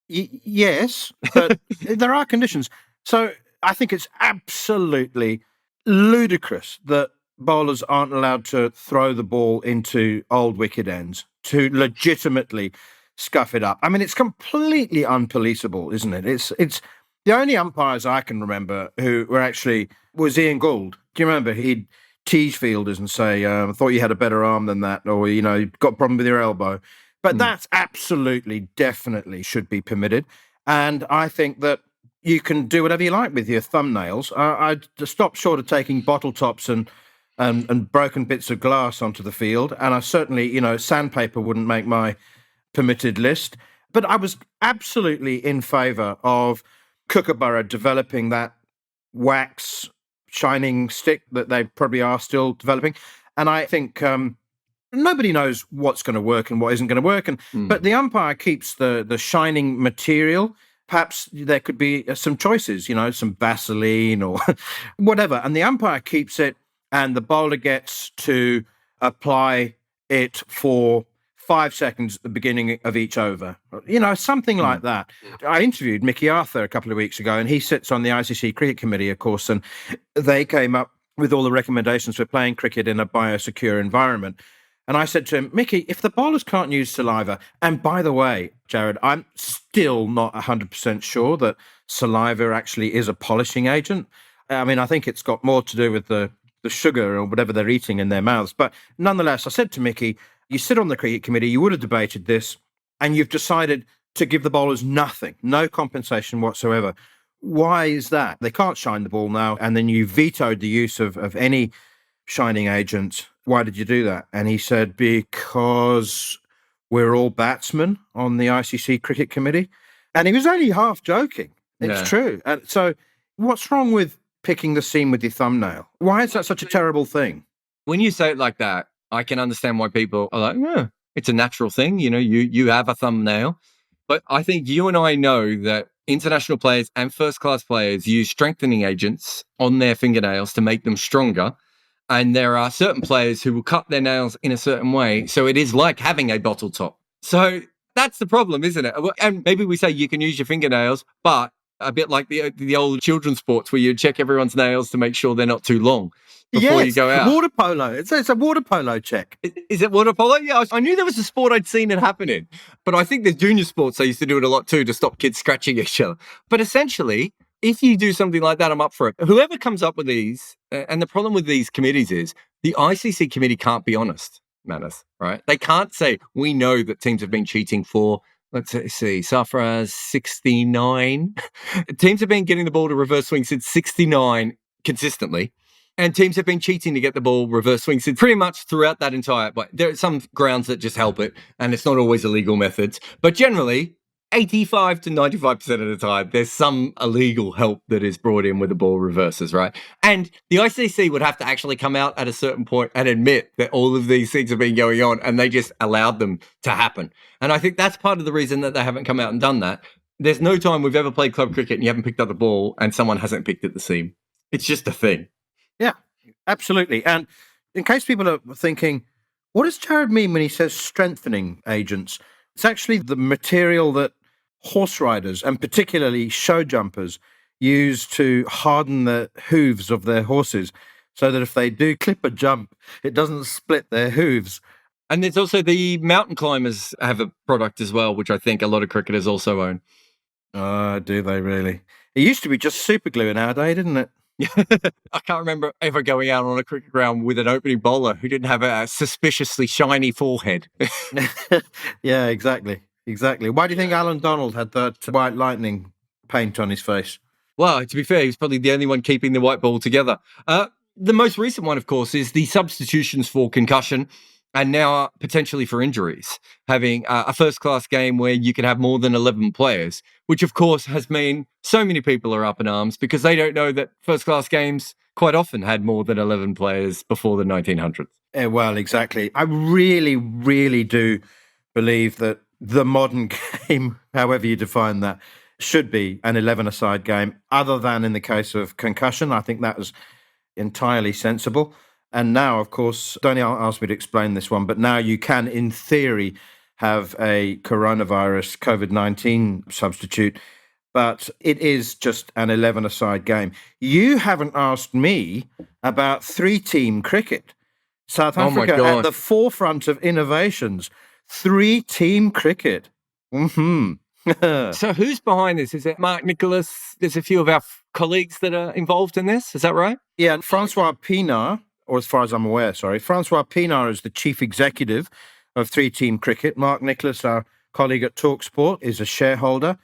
Yes, but there are conditions. So I think it's absolutely ludicrous that bowlers aren't allowed to throw the ball into old wicket ends to legitimately scuff it up. I mean, it's completely unpoliceable, isn't it? It's the only umpires I can remember who were actually was Ian Gould. Do you remember? He'd tease fielders and say, I thought you had a better arm than that, or, you've got a problem with your elbow. But that's absolutely, definitely should be permitted. And I think that you can do whatever you like with your thumbnails. I'd stop short of taking bottle tops and broken bits of glass onto the field. And I certainly, sandpaper wouldn't make my permitted list. But I was absolutely in favour of Kookaburra developing that wax shining stick that they probably are still developing. And I think nobody knows what's going to work and what isn't going to work. But the umpire keeps the shining material. Perhaps there could be some choices, some Vaseline or whatever. And the umpire keeps it and the bowler gets to apply it for 5 seconds at the beginning of each over. Something like that. I interviewed Mickey Arthur a couple of weeks ago and he sits on the ICC Cricket Committee, of course, and they came up with all the recommendations for playing cricket in a biosecure environment. And I said to him, Mickey, if the bowlers can't use saliva, and by the way, Jarrod, I'm still not 100% sure that saliva actually is a polishing agent. I mean, I think it's got more to do with the sugar or whatever they're eating in their mouths. But nonetheless, I said to Mickey, you sit on the cricket committee, you would have debated this, and you've decided to give the bowlers nothing, no compensation whatsoever. Why is that? They can't shine the ball now, and then you vetoed the use of any shining agent. Why did you do that? And he said, because we're all batsmen on the ICC Cricket Committee. And he was only half joking. It's true. And so what's wrong with picking the seam with your thumbnail? Why is that such a terrible thing? When you say it like that, I can understand why people are like, yeah, it's a natural thing. You have a thumbnail. But I think you and I know that international players and first-class players use strengthening agents on their fingernails to make them stronger. And there are certain players who will cut their nails in a certain way. So it is like having a bottle top. So that's the problem, isn't it? And maybe we say you can use your fingernails, but a bit like the old children's sports where you check everyone's nails to make sure they're not too long before you go out. Water polo. It's a water polo check. Is it water polo? Yeah, I knew there was a sport I'd seen it happening. But I think there's junior sports, they used to do it a lot too to stop kids scratching each other. But essentially, if you do something like that, I'm up for it. Whoever comes up with these, and the problem with these committees is the ICC committee can't be honest, Manus, right? They can't say, we know that teams have been cheating for, let's see, Safra's 69. Teams have been getting the ball to reverse swing since 69 consistently. And teams have been cheating to get the ball reverse swing since pretty much throughout that entire, but there are some grounds that just help it, and it's not always illegal methods. But generally, 85 to 95% of the time, there's some illegal help that is brought in with the ball reverses, right? And the ICC would have to actually come out at a certain point and admit that all of these things have been going on and they just allowed them to happen. And I think that's part of the reason that they haven't come out and done that. There's no time we've ever played club cricket and you haven't picked up the ball and someone hasn't picked at the seam. It's just a thing. Yeah, absolutely. And in case people are thinking, what does Jarrod mean when he says strengthening agents? It's actually the material that horse riders, and particularly show jumpers, use to harden the hooves of their horses so that if they do clip a jump, it doesn't split their hooves. And there's also the mountain climbers have a product as well, which I think a lot of cricketers also own. Do they really? It used to be just super glue nowadays, didn't it? I can't remember ever going out on a cricket ground with an opening bowler who didn't have a suspiciously shiny forehead. Yeah, exactly. Why do you think Alan Donald had that white lightning paint on his face? Well, to be fair, he was probably the only one keeping the white ball together. The most recent one, of course, is the substitutions for concussion and now potentially for injuries, having a first-class game where you can have more than 11 players, which, of course, has meant so many people are up in arms because they don't know that first-class games quite often had more than 11 players before the 1900s. Well, exactly. I really, really do believe that the modern game, however you define that, should be an 11-a-side game, other than in the case of Concussion. I think that was entirely sensible. And now, of course, don't ask me to explain this one, but now you can, in theory, have a coronavirus COVID-19 substitute, but it is just an 11-a-side game. You haven't asked me about three-team cricket. South Africa at the forefront of innovations. Three-team cricket. So who's behind this? Is it Mark Nicholas? There's a few of our colleagues that are involved in this. Is that right? Yeah, Francois Pienaar, or as far as I'm aware, Francois Pienaar is the chief executive of three-team cricket. Mark Nicholas, our colleague at TalkSport, is a shareholder.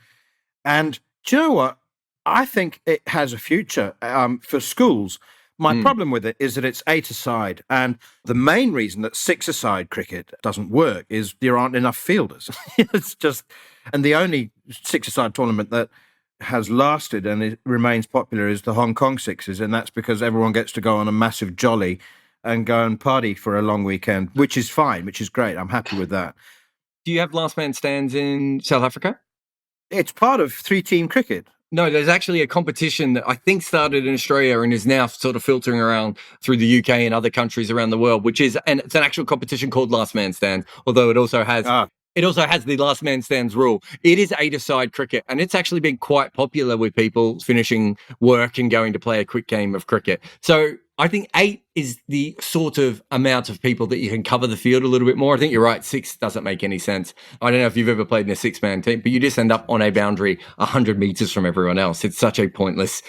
And do you know what? I think it has a future for schools. My problem with it is that it's 8-a-side. And the main reason that 6-a-side cricket doesn't work is there aren't enough fielders. It's just, and the only 6-a-side tournament that has lasted and it remains popular is the Hong Kong Sixes. And that's because everyone gets to go on a massive jolly and go and party for a long weekend, which is fine, which is great. I'm happy with that. Do you have last man stands in South Africa? It's part of three-team cricket. No, there's actually a competition that I think started in Australia and is now sort of filtering around through the UK and other countries around the world, and it's an actual competition called Last Man Stands, although it also has the last man stands rule. It is 8-a-side cricket, and it's actually been quite popular with people finishing work and going to play a quick game of cricket. So I think 8 is the sort of amount of people that you can cover the field a little bit more. I think you're right, 6 doesn't make any sense. I don't know if you've ever played in a 6-man team, but you just end up on a boundary 100 meters from everyone else. It's such a pointless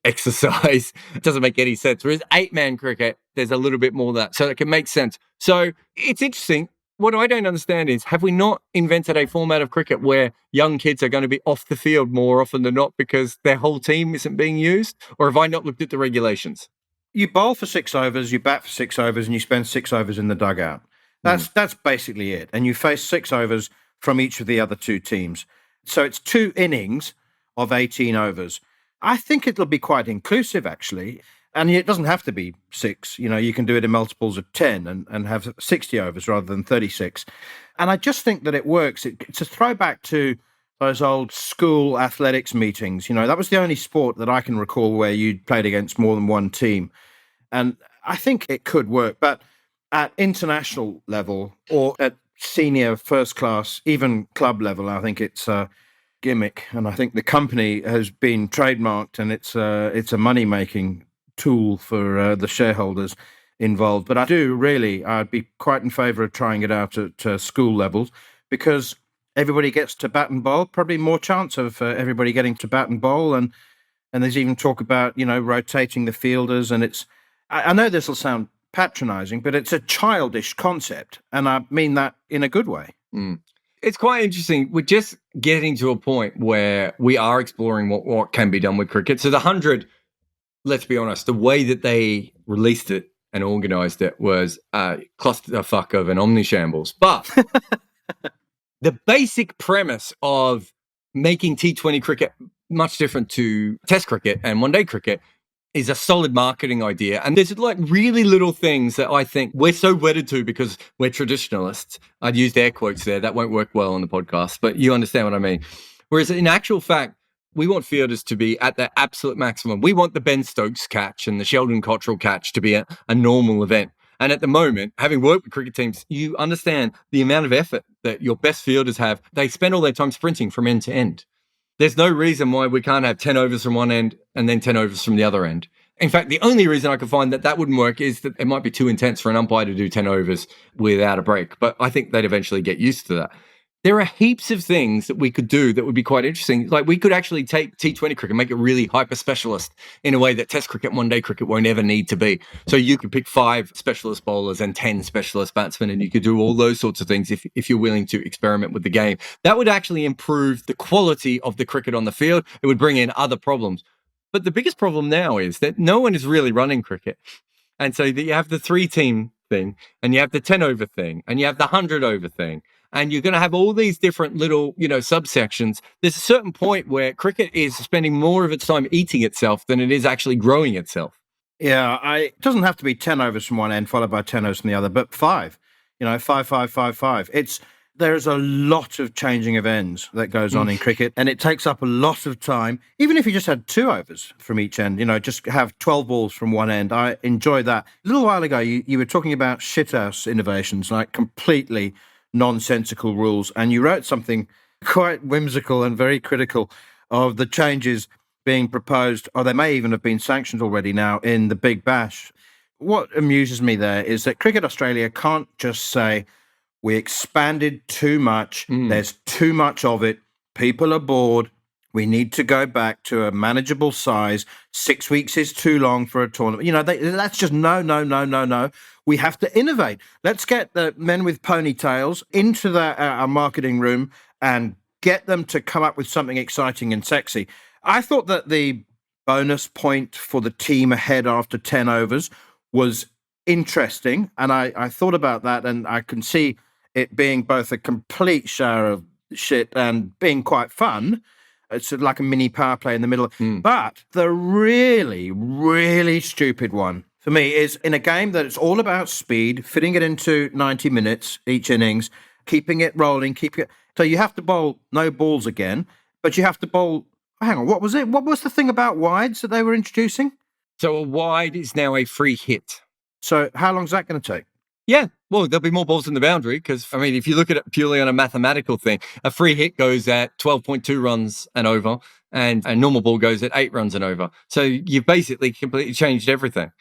exercise. It doesn't make any sense. Whereas 8-man cricket, there's a little bit more of that. So it can make sense. So it's interesting. What I don't understand is, have we not invented a format of cricket where young kids are going to be off the field more often than not because their whole team isn't being used? Or have I not looked at the regulations? You bowl for 6 overs, you bat for 6 overs, and you spend 6 overs in the dugout. That's basically it. And you face 6 overs from each of the other two teams. So it's 2 innings of 18 overs. I think it'll be quite inclusive, actually. And it doesn't have to be 6. You know, you can do it in multiples of 10 and have 60 overs rather than 36. And I just think that it works. It's a throwback to those old school athletics meetings. You know, that was the only sport that I can recall where you played against more than one team. And I think it could work. But at international level or at senior first class, even club level, I think it's a gimmick. And I think the company has been trademarked and it's a money-making tool for the shareholders involved. But I'd be quite in favour of trying it out at school levels because everybody gets to bat and bowl, probably more chance of everybody getting to bat and bowl. And there's even talk about, you know, rotating the fielders. And I know this will sound patronising, but it's a childish concept. And I mean that in a good way. It's quite interesting. We're just getting to a point where we are exploring what can be done with cricket. So the 100, let's be honest, the way that they released it and organised it was a clusterfuck of an omnishambles. But the basic premise of making T20 cricket much different to Test cricket and one-day cricket is a solid marketing idea. And there's like really little things that I think we're so wedded to because we're traditionalists. I'd used air quotes there. That won't work well on the podcast, but you understand what I mean. Whereas in actual fact, we want fielders to be at their absolute maximum. We want the Ben Stokes catch and the Sheldon Cottrell catch to be a normal event. And at the moment, having worked with cricket teams, you understand the amount of effort that your best fielders have. They spend all their time sprinting from end to end. There's no reason why we can't have 10 overs from one end and then 10 overs from the other end. In fact, the only reason I could find that wouldn't work is that it might be too intense for an umpire to do 10 overs without a break. But I think they'd eventually get used to that. There are heaps of things that we could do that would be quite interesting. Like we could actually take T20 cricket, make it really hyper specialist in a way that Test cricket, one day cricket won't ever need to be. So you could pick 5 specialist bowlers and 10 specialist batsmen, and you could do all those sorts of things if you're willing to experiment with the game. That would actually improve the quality of the cricket on the field. It would bring in other problems. But the biggest problem now is that no one is really running cricket. And so that you have the 3-team thing, and you have the 10 over thing, and you have the 100 over thing. And you're going to have all these different little, subsections. There's a certain point where cricket is spending more of its time eating itself than it is actually growing itself. Yeah, it doesn't have to be 10 overs from one end followed by 10 overs from the other, but five, 5, 5, 5, 5. There's a lot of changing of ends that goes on in cricket, and it takes up a lot of time. Even if you just had 2 overs from each end, just have 12 balls from one end. I enjoy that. A little while ago, you were talking about shithouse innovations, like completely nonsensical rules, and you wrote something quite whimsical and very critical of the changes being proposed, or they may even have been sanctioned already now in the Big Bash. What amuses me there is that Cricket Australia can't just say, we expanded too much, there's too much of it, people are bored, we need to go back to a manageable size, 6 weeks is too long for a tournament. That's just no. We have to innovate. Let's get the men with ponytails into our marketing room and get them to come up with something exciting and sexy. I thought that the bonus point for the team ahead after 10 overs was interesting, and I thought about that, and I can see it being both a complete shower of shit and being quite fun. It's like a mini power play in the middle. But the really, really stupid one for me is in a game that it's all about speed, fitting it into 90 minutes each innings, keeping it rolling, so you have to bowl no balls again, but you have to bowl. Hang on, what was it? What was the thing about wides that they were introducing? So a wide is now a free hit. So how long is that going to take? Yeah, well, there'll be more balls in the boundary because, if you look at it purely on a mathematical thing, a free hit goes at 12.2 runs and over, and a normal ball goes at 8 runs and over. So you've basically completely changed everything.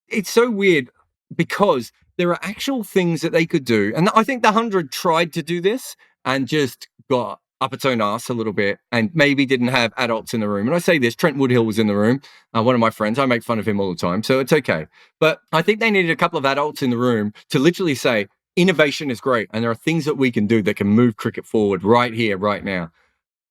It's so weird because there are actual things that they could do. And I think the 100 tried to do this and just got up its own arse a little bit and maybe didn't have adults in the room. And I say this, Trent Woodhill was in the room, one of my friends. I make fun of him all the time, so it's okay. But I think they needed a couple of adults in the room to literally say, innovation is great. And there are things that we can do that can move cricket forward right here, right now.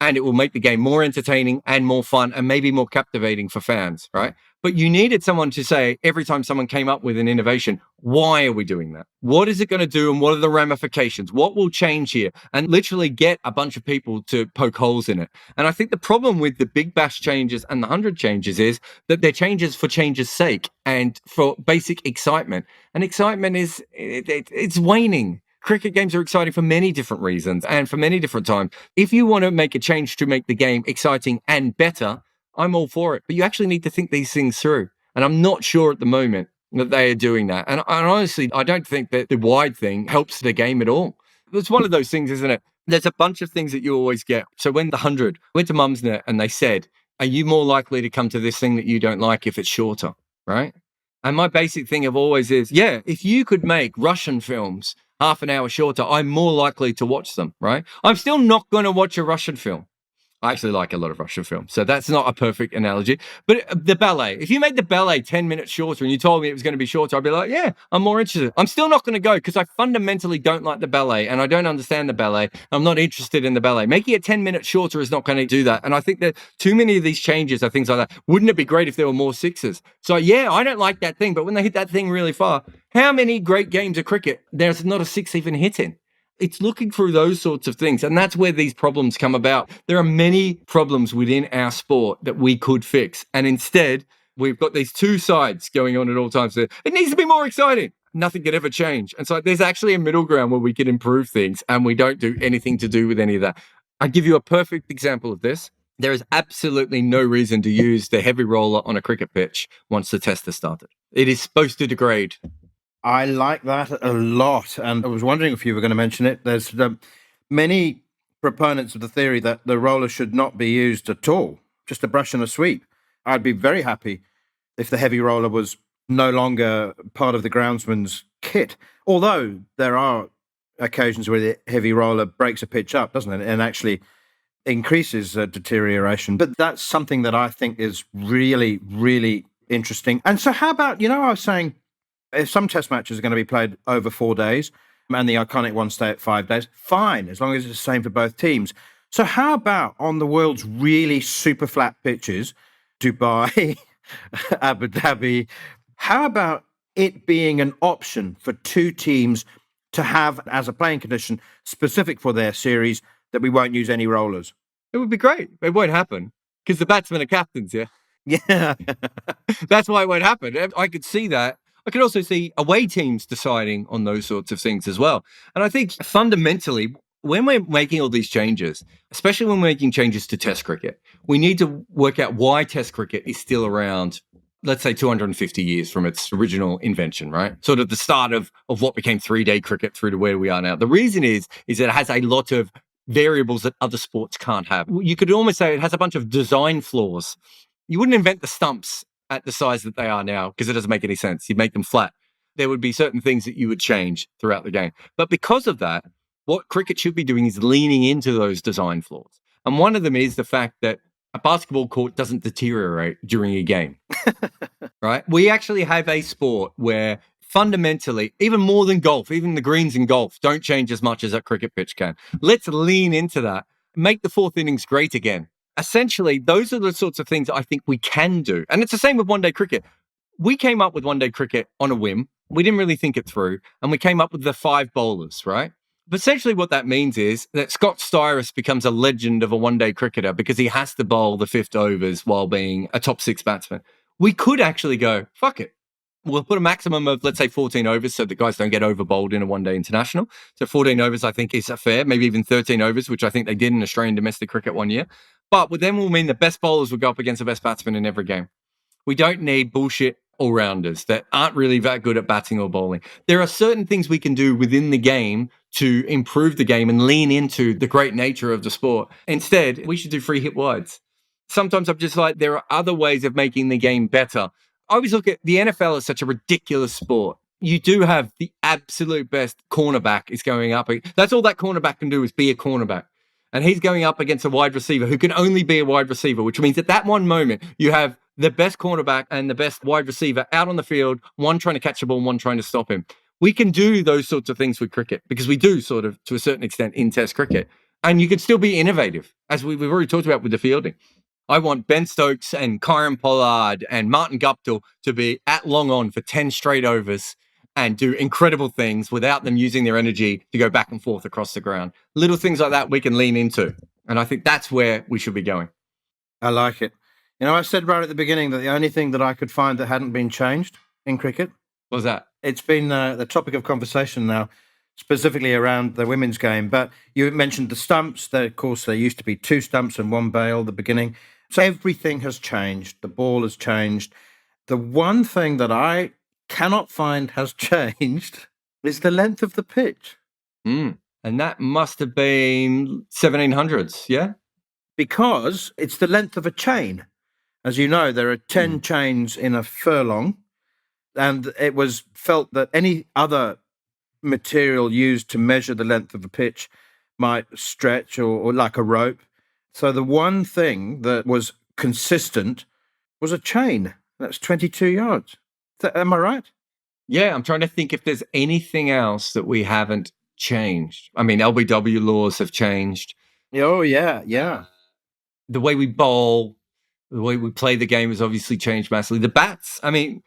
And it will make the game more entertaining and more fun and maybe more captivating for fans, right? But you needed someone to say, every time someone came up with an innovation, why are we doing that? What is it going to do? And what are the ramifications? What will change here? And literally get a bunch of people to poke holes in it. And I think the problem with the Big Bash changes and the 100 changes is that they're changes for change's sake and for basic excitement. And excitement it's waning. Cricket games are exciting for many different reasons and for many different times. If you want to make a change to make the game exciting and better, I'm all for it. But you actually need to think these things through. And I'm not sure at the moment that they are doing that. And honestly, I don't think that the wide thing helps the game at all. It's one of those things, isn't it? There's a bunch of things that you always get. So when the 100 went to Mumsnet and they said, are you more likely to come to this thing that you don't like if it's shorter, right? And my basic thing of always is, yeah, if you could make Russian films half an hour shorter, I'm more likely to watch them, right? I'm still not going to watch a Russian film. I actually like a lot of Russian films, so that's not a perfect analogy. But the ballet, if you made the ballet 10 minutes shorter and you told me it was going to be shorter, I'd be like, yeah, I'm more interested. I'm still not going to go because I fundamentally don't like the ballet and I don't understand the ballet. I'm not interested in the ballet. Making it 10 minutes shorter is not going to do that. And I think that too many of these changes are things like that. Wouldn't it be great if there were more sixes? So yeah, I don't like that thing, but when they hit that thing really far, how many great games of cricket there's not a six even hit in? It's looking through those sorts of things. And that's where these problems come about. There are many problems within our sport that we could fix. And instead, we've got these two sides going on at all times. It needs to be more exciting. Nothing could ever change. And so there's actually a middle ground where we can improve things and we don't do anything to do with any of that. I give you a perfect example of this. There is absolutely no reason to use the heavy roller on a cricket pitch once the test has started. It is supposed to degrade. I like that a lot. And I was wondering if you were going to mention it. There's many proponents of the theory that the roller should not be used at all, just a brush and a sweep. I'd be very happy if the heavy roller was no longer part of the groundsman's kit. Although there are occasions where the heavy roller breaks a pitch up, doesn't it? And actually increases deterioration. But that's something that I think is really, really interesting. And so how about, I was saying, if some test matches are going to be played over 4 days and the iconic ones stay at 5 days, fine, as long as it's the same for both teams. So how about on the world's really super flat pitches, Dubai, Abu Dhabi, how about it being an option for two teams to have as a playing condition specific for their series that we won't use any rollers? It would be great. It won't happen because the batsmen are captains, yeah? Yeah. That's why it won't happen. I could see that. I could also see away teams deciding on those sorts of things as well. And I think fundamentally, when we're making all these changes, especially when we're making changes to Test cricket, we need to work out why Test cricket is still around, let's say 250 years from its original invention, right? Sort of the start of what became 3-day cricket through to where we are now. The reason is that it has a lot of variables that other sports can't have. You could almost say it has a bunch of design flaws. You wouldn't invent the stumps at the size that they are now because it doesn't make any sense. You'd make them flat. There would be certain things that you would change throughout the game. But because of that, what cricket should be doing is leaning into those design flaws. And one of them is the fact that a basketball court doesn't deteriorate during a game, right? We actually have a sport where fundamentally, even more than golf, even the greens in golf don't change as much as a cricket pitch can. Let's lean into that. Make the fourth innings great again. Essentially, those are the sorts of things I think we can do. And it's the same with one-day cricket. We came up with one-day cricket on a whim. We didn't really think it through. And we came up with the 5 bowlers, right? But essentially what that means is that Scott Styris becomes a legend of a one-day cricketer because he has to bowl the 5th overs while being a top 6 batsman. We could actually go, fuck it. We'll put a maximum of, let's say, 14 overs so that guys don't get over-bowled in a one-day international. So 14 overs, I think, is fair. Maybe even 13 overs, which I think they did in Australian domestic cricket one year. But then will mean the best bowlers will go up against the best batsmen in every game. We don't need bullshit all-rounders that aren't really that good at batting or bowling. There are certain things we can do within the game to improve the game and lean into the great nature of the sport. Instead, we should do free hit wides. Sometimes I'm just like, there are other ways of making the game better. I always look at the NFL as such a ridiculous sport. You do have the absolute best cornerback is going up. That's all that cornerback can do is be a cornerback. And he's going up against a wide receiver who can only be a wide receiver, which means at that one moment, you have the best cornerback and the best wide receiver out on the field, one trying to catch the ball, one trying to stop him. We can do those sorts of things with cricket because we do sort of, to a certain extent, in Test cricket. And you can still be innovative, as we've already talked about with the fielding. I want Ben Stokes and Kyron Pollard and Martin Guptill to be at long on for 10 straight overs and do incredible things without them using their energy to go back and forth across the ground. Little things like that we can lean into. And I think that's where we should be going. I like it. You know, I said right at the beginning that the only thing that I could find that hadn't been changed in cricket. What was that? It's been the topic of conversation now, specifically around the women's game. But you mentioned the stumps. Of course, there used to be 2 stumps and 1 bail at the beginning. So everything has changed. The ball has changed. The one thing that I cannot find has changed is the length of the pitch. And that must have been 1700s, yeah? Because it's the length of a chain. As you know, there are 10 chains in a furlong, and it was felt that any other material used to measure the length of a pitch might stretch or like a rope. So the one thing that was consistent was a chain. That's 22 yards. Am I right? Yeah, I'm trying to think if there's anything else that we haven't changed. I mean, LBW laws have changed. Oh, yeah. The way we bowl, the way we play the game has obviously changed massively. The bats, I mean,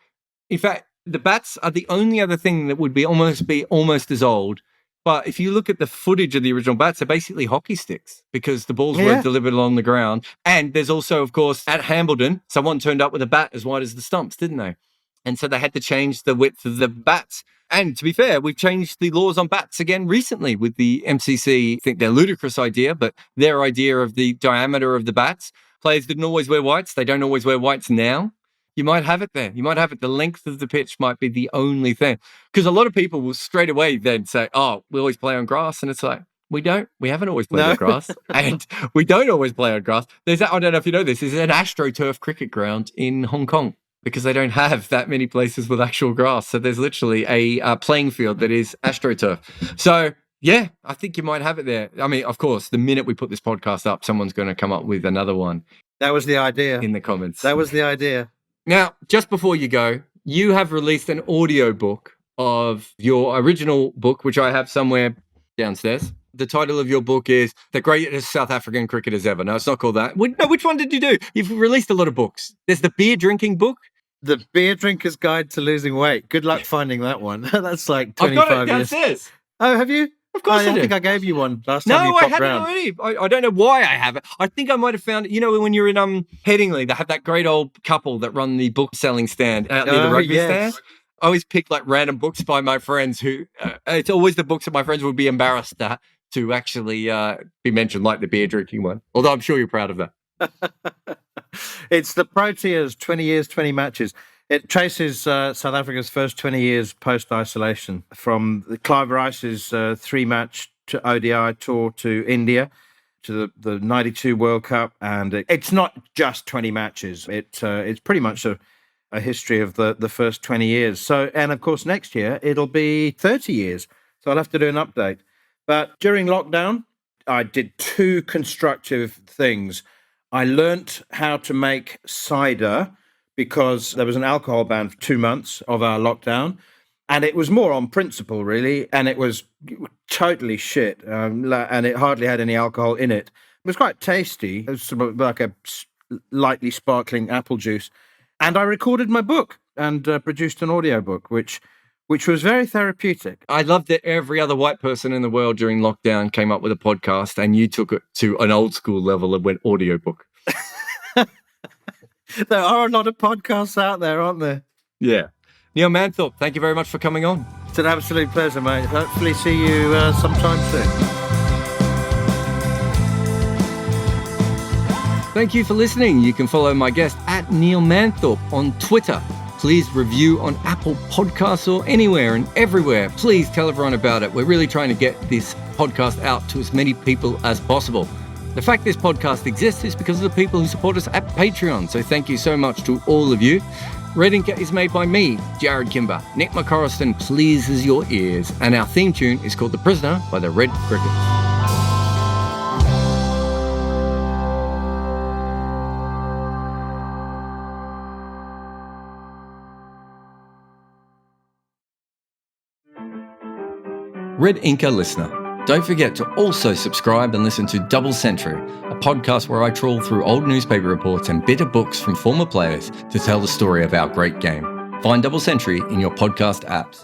in fact, the bats are the only other thing that would be almost as old. But if you look at the footage of the original bats, they're basically hockey sticks because the balls were delivered along the ground. And there's also, of course, at Hambledon, someone turned up with a bat as wide as the stumps, didn't they? And so they had to change the width of the bats. And to be fair, we've changed the laws on bats again recently with the MCC. I think their ludicrous idea, but their idea of the diameter of the bats. Players didn't always wear whites. They don't always wear whites now. You might have it there. You might have it. The length of the pitch might be the only thing. Because a lot of people will straight away then say, oh, we always play on grass. And it's like, we don't. We haven't always played on grass. And we don't always play on grass. I don't know if you know this, there's an AstroTurf cricket ground in Hong Kong because they don't have that many places with actual grass. So there's literally a playing field that is AstroTurf. So, yeah, I think you might have it there. I mean, of course, the minute we put this podcast up, someone's going to come up with another one. That was the idea. In the comments. That was the idea. Now, just before you go, you have released an audio book of your original book, which I have somewhere downstairs. The title of your book is The Greatest South African Cricketers Ever. No, it's not called that. No, which one did you do? You've released a lot of books. There's the beer drinking book. The Beer Drinker's Guide to Losing Weight. Good luck finding that one. That's like 25 I've got it years. downstairs. Oh, have you? Of course I think do. I gave you one last time you No, I popped had it round. already. I don't know why I have it. I think I might have found it. You know, when you're in Headingley, they have that great old couple that run the book selling stand out near the rugby stand. I always pick like random books by my friends who, it's always the books that my friends would be embarrassed to actually be mentioned, like the beer drinking one. Although I'm sure you're proud of that. It's the Proteas, 20 years, 20 matches. It traces South Africa's first 20 years post-isolation from Clive Rice's 3-match to ODI tour to India, to the 92 World Cup. And it's not just 20 matches. It's pretty much a history of the first 20 years. So, and of course, next year, it'll be 30 years. So I'll have to do an update. But during lockdown, I did 2 constructive things. I learnt how to make cider because there was an alcohol ban for 2 months of our lockdown. And it was more on principle, really. And it was totally shit. And it hardly had any alcohol in it. It was quite tasty. It was sort of like a lightly sparkling apple juice. And I recorded my book and produced an audiobook, which was very therapeutic. I love that every other white person in the world during lockdown came up with a podcast and you took it to an old school level and went audiobook. There are a lot of podcasts out there, aren't there? Yeah. Neil Manthorp, thank you very much for coming on. It's an absolute pleasure, mate. Hopefully see you sometime soon. Thank you for listening. You can follow my guest at Neil Manthorp on Twitter. Please review on Apple Podcasts or anywhere and everywhere. Please tell everyone about it. We're really trying to get this podcast out to as many people as possible. The fact this podcast exists is because of the people who support us at Patreon. So thank you so much to all of you. Red Inker is made by me, Jarrod Kimber. Nick McCorriston pleases your ears. And our theme tune is called The Prisoner by the Red Crickets. Red Inker listener, don't forget to also subscribe and listen to Double Century, a podcast where I trawl through old newspaper reports and bitter books from former players to tell the story of our great game. Find Double Century in your podcast apps.